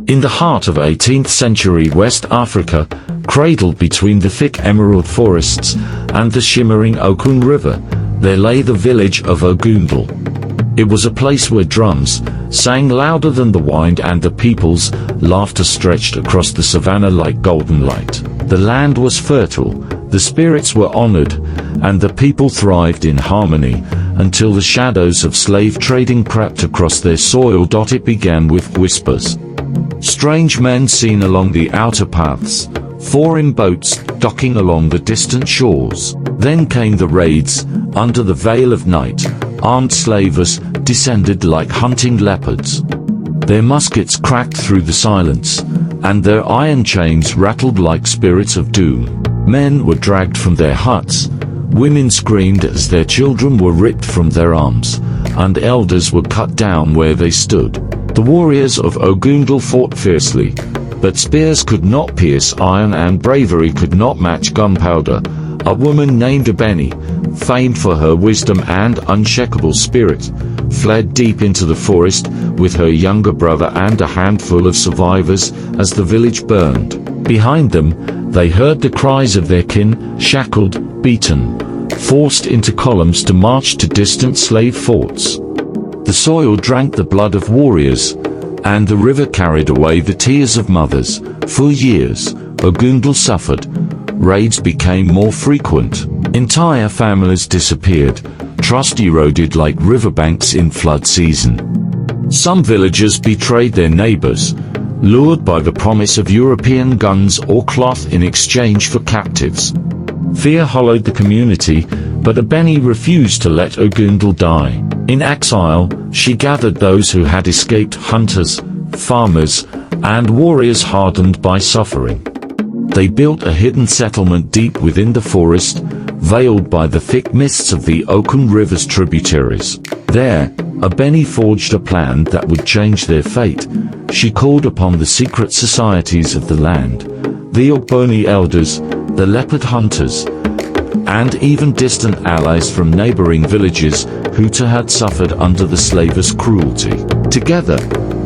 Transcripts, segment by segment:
In the heart of 18th century West Africa, cradled between the thick emerald forests and the shimmering Okun River, there lay the village of Ogundele. It was a place where drums sang louder than the wind and the people's laughter stretched across the savannah like golden light. The land was fertile, the spirits were honored, and the people thrived in harmony until the shadows of slave trading crept across their soil. It began with whispers. Strange men seen along the outer paths, foreign boats docking along the distant shores. Then came the raids. Under the veil of night, armed slavers descended like hunting leopards. Their muskets cracked through the silence, and their iron chains rattled like spirits of doom. Men were dragged from their huts, women screamed as their children were ripped from their arms, and elders were cut down where they stood. The warriors of Ogundele fought fiercely, but spears could not pierce iron and bravery could not match gunpowder. A woman named Ebeni, famed for her wisdom and unshakable spirit, fled deep into the forest with her younger brother and a handful of survivors as the village burned. Behind them, they heard the cries of their kin, shackled, beaten, forced into columns to march to distant slave forts. The soil drank the blood of warriors, and the river carried away the tears of mothers. For years, Ogundele suffered. Raids became more frequent. Entire families disappeared. Trust eroded like riverbanks in flood season. Some villagers betrayed their neighbors, lured by the promise of European guns or cloth in exchange for captives. Fear hollowed the community, but Ebeni refused to let Ogundele die. In exile, she gathered those who had escaped: hunters, farmers, and warriors hardened by suffering. They built a hidden settlement deep within the forest, veiled by the thick mists of the Okun River's tributaries. There, Ebeni forged a plan that would change their fate. She called upon the secret societies of the land, the Ogboni elders, the leopard hunters, and even distant allies from neighboring villages who too had suffered under the slavers' cruelty. Together,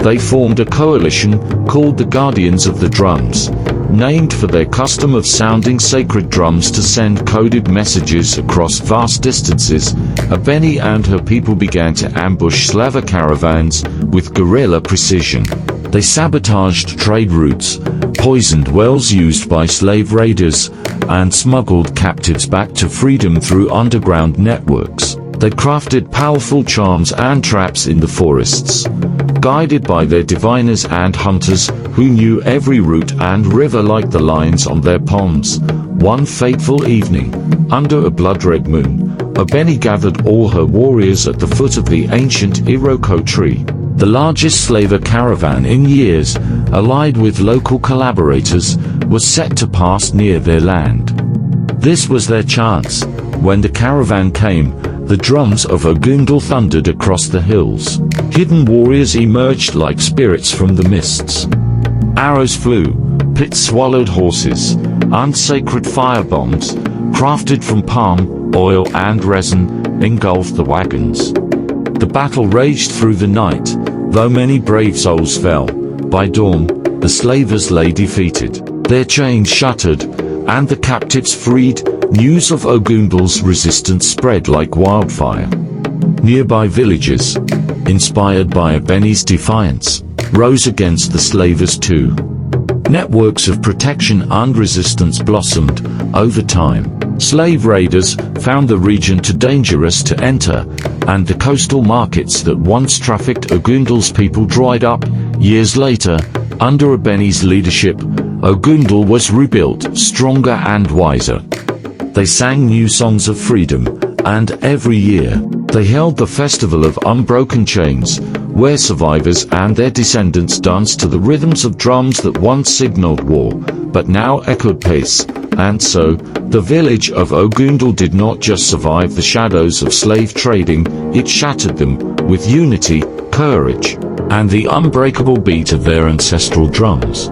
they formed a coalition called the Guardians of the Drums, named for their custom of sounding sacred drums to send coded messages across vast distances. Ebeni and her people began to ambush slaver caravans with guerrilla precision. They sabotaged trade routes, poisoned wells used by slave raiders, and smuggled captives back to freedom through underground networks. They crafted powerful charms and traps in the forests, guided by their diviners and hunters who knew every route and river like the lines on their palms. One fateful evening, under a blood-red moon, Ebeni gathered all her warriors at the foot of the ancient Iroko tree. The largest slaver caravan in years, allied with local collaborators, was set to pass near their land. This was their chance. When the caravan came, the drums of Ogundele thundered across the hills. Hidden warriors emerged like spirits from the mists. Arrows flew, pits swallowed horses, and sacred firebombs, crafted from palm, oil and resin, engulfed the wagons. The battle raged through the night, though many brave souls fell. By dawn, the slavers lay defeated, their chains shattered, and the captives freed. News of Ogundele's resistance spread like wildfire. Nearby villages, inspired by Ebeni's defiance, rose against the slavers too. Networks of protection and resistance blossomed. Over time, slave raiders found the region too dangerous to enter, and the coastal markets that once trafficked Ogundele's people dried up. Years later, under Ebeni's leadership, Ogundele was rebuilt, stronger and wiser. They sang new songs of freedom, and every year, they held the Festival of Unbroken Chains, where survivors and their descendants danced to the rhythms of drums that once signaled war, but now echoed peace. And so, the village of Ogundele did not just survive the shadows of slave trading, it shattered them, with unity, courage, and the unbreakable beat of their ancestral drums.